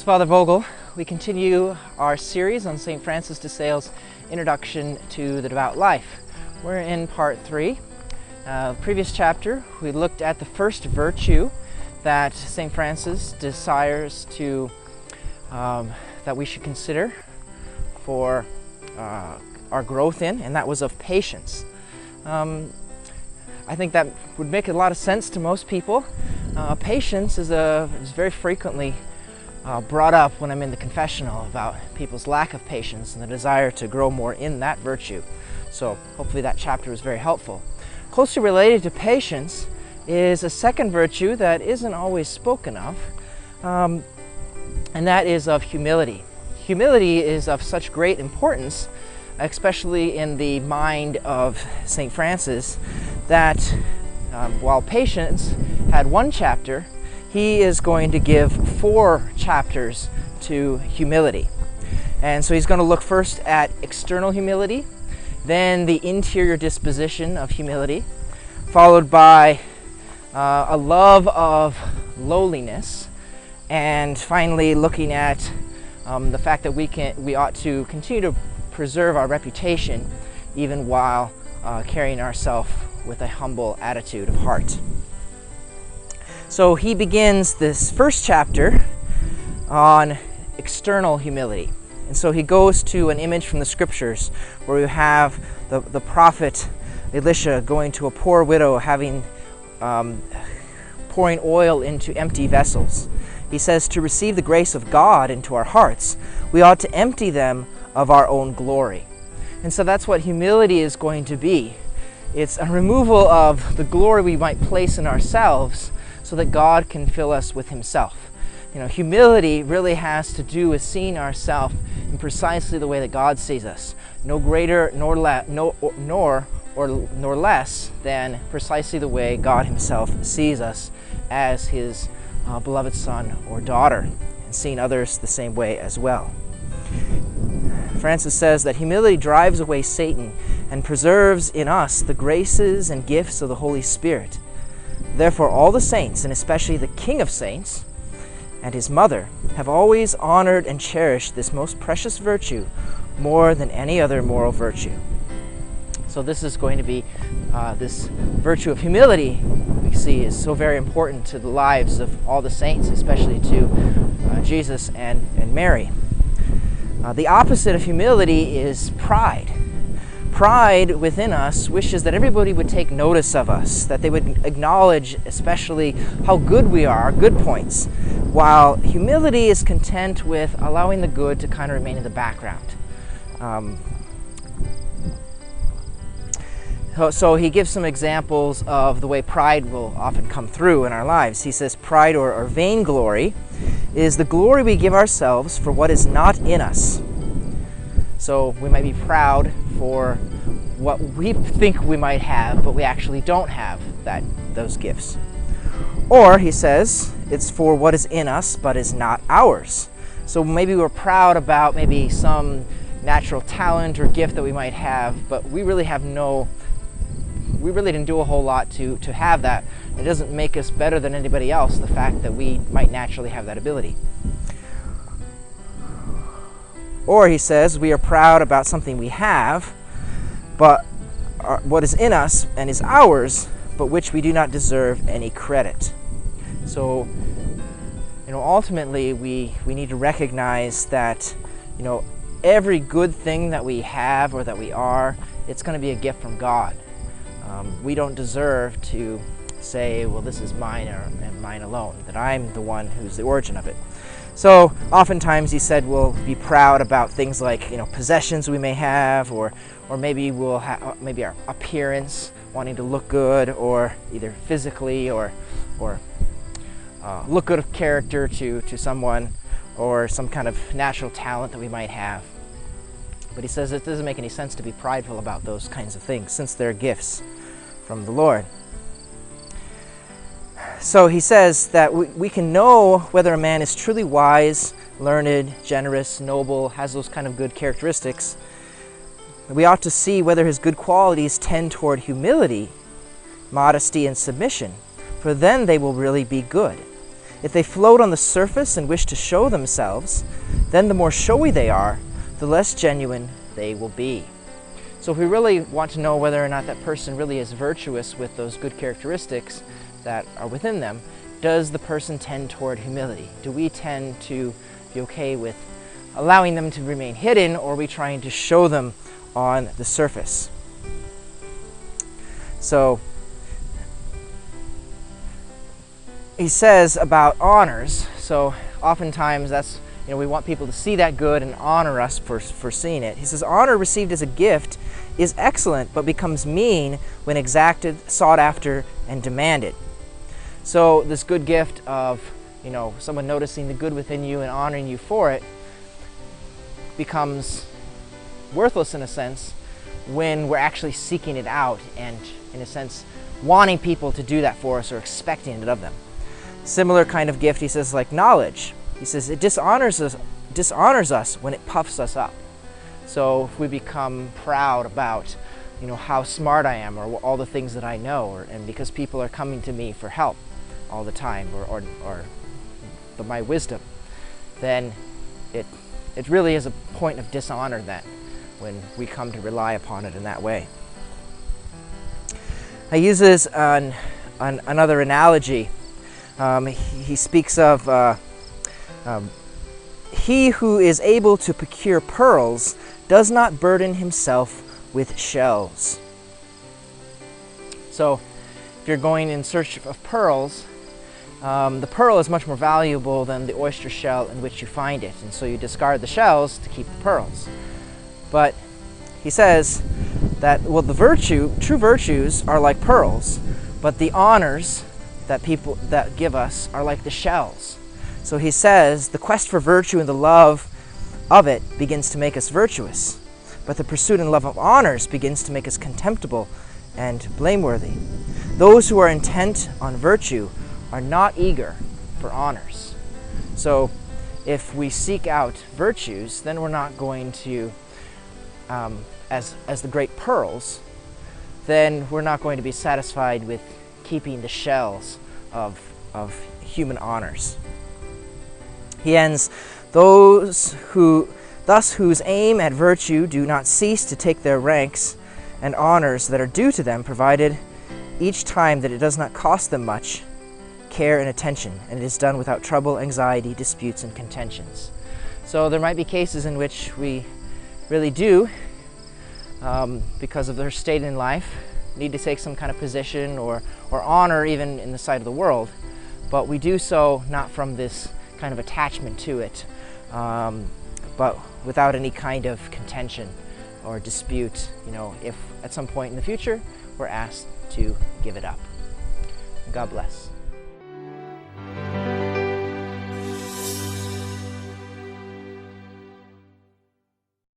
Father Vogel. We continue our series on St. Francis de Sales' Introduction to the Devout Life. We're in part 3. Previous chapter, we looked at the first virtue that St. Francis desires to that we should consider for our growth in, and that was of patience. I think that would make a lot of sense to most people. Patience is very frequently brought up when I'm in the confessional about people's lack of patience and the desire to grow more in that virtue. So hopefully that chapter was very helpful. Closely related to patience is a second virtue that isn't always spoken of, and that is of humility. Humility is of such great importance, especially in the mind of St. Francis, that while patience had one chapter, he is going to give 4 chapters to humility. And so he's going to look first at external humility, then the interior disposition of humility, followed by a love of lowliness, and finally looking at the fact that we ought to continue to preserve our reputation even while carrying ourselves with a humble attitude of heart. So he begins this first chapter on external humility. And so he goes to an image from the scriptures where we have the prophet Elisha going to a poor widow, pouring oil into empty vessels. He says, to receive the grace of God into our hearts, we ought to empty them of our own glory. And so that's what humility is going to be. It's a removal of the glory we might place in ourselves so that God can fill us with himself. You know, humility really has to do with seeing ourselves in precisely the way that God sees us. No greater nor less than precisely the way God himself sees us as his beloved son or daughter, and seeing others the same way as well. Francis says that humility drives away Satan and preserves in us the graces and gifts of the Holy Spirit. Therefore, all the saints, and especially the King of Saints and his mother, have always honored and cherished this most precious virtue more than any other moral virtue. So this is going to be this virtue of humility, we see, is so very important to the lives of all the saints, especially to Jesus and Mary. The opposite of humility is pride. Pride within us wishes that everybody would take notice of us, that they would acknowledge especially how good we are, our good points, while humility is content with allowing the good to kind of remain in the background. So he gives some examples of the way pride will often come through in our lives. He says pride or vainglory is the glory we give ourselves for what is not in us. So we might be proud for what we think we might have, but we actually don't have those gifts. Or, he says, it's for what is in us, but is not ours. So maybe we're proud about maybe some natural talent or gift that we might have, but we really didn't do a whole lot to have that. It doesn't make us better than anybody else, the fact that we might naturally have that ability. Or, he says, we are proud about something we have, but what is in us and is ours, but which we do not deserve any credit. So, ultimately we need to recognize that, every good thing that we have or that we are, it's going to be a gift from God. We don't deserve to say, well, this is mine and mine alone, that I'm the one who's the origin of it. So oftentimes, he said, we'll be proud about things like possessions we may have, or maybe we'll have maybe our appearance, wanting to look good, or either physically or look good of character to someone, or some kind of natural talent that we might have. But he says it doesn't make any sense to be prideful about those kinds of things, since they're gifts from the Lord. So he says that we can know whether a man is truly wise, learned, generous, noble, has those kind of good characteristics. We ought to see whether his good qualities tend toward humility, modesty, and submission, for then they will really be good. If they float on the surface and wish to show themselves, then the more showy they are, the less genuine they will be. So if we really want to know whether or not that person really is virtuous with those good characteristics that are within them, does the person tend toward humility? Do we tend to be okay with allowing them to remain hidden, or are we trying to show them on the surface? So he says about honors, so oftentimes that's, we want people to see that good and honor us for seeing it. He says, honor received as a gift is excellent, but becomes mean when exacted, sought after, and demanded. So this good gift of, someone noticing the good within you and honoring you for it becomes worthless in a sense when we're actually seeking it out and, in a sense, wanting people to do that for us or expecting it of them. Similar kind of gift, he says, like knowledge. He says it dishonors us when it puffs us up. So if we become proud about, how smart I am or all the things that I know, and because people are coming to me for help all the time, or my wisdom, then it really is a point of dishonor then when we come to rely upon it in that way. He uses another analogy. He speaks of he who is able to procure pearls does not burden himself with shells. So if you're going in search of pearls, the pearl is much more valuable than the oyster shell in which you find it, and so you discard the shells to keep the pearls. But he says that, well, true virtues are like pearls, but the honors that people that give us are like the shells. So he says the quest for virtue and the love of it begins to make us virtuous, but the pursuit and love of honors begins to make us contemptible and blameworthy. Those who are intent on virtue are not eager for honors. So if we seek out virtues, then we're not going to, as the great pearls, then we're not going to be satisfied with keeping the shells of human honors. He ends, those whose aim at virtue do not cease to take their ranks and honors that are due to them, provided each time that it does not cost them much care and attention, and it is done without trouble, anxiety, disputes, and contentions. So there might be cases in which we really do, because of their state in life, need to take some kind of position or honor even in the sight of the world, but we do so not from this kind of attachment to it, but without any kind of contention or dispute, if at some point in the future we're asked to give it up. God bless.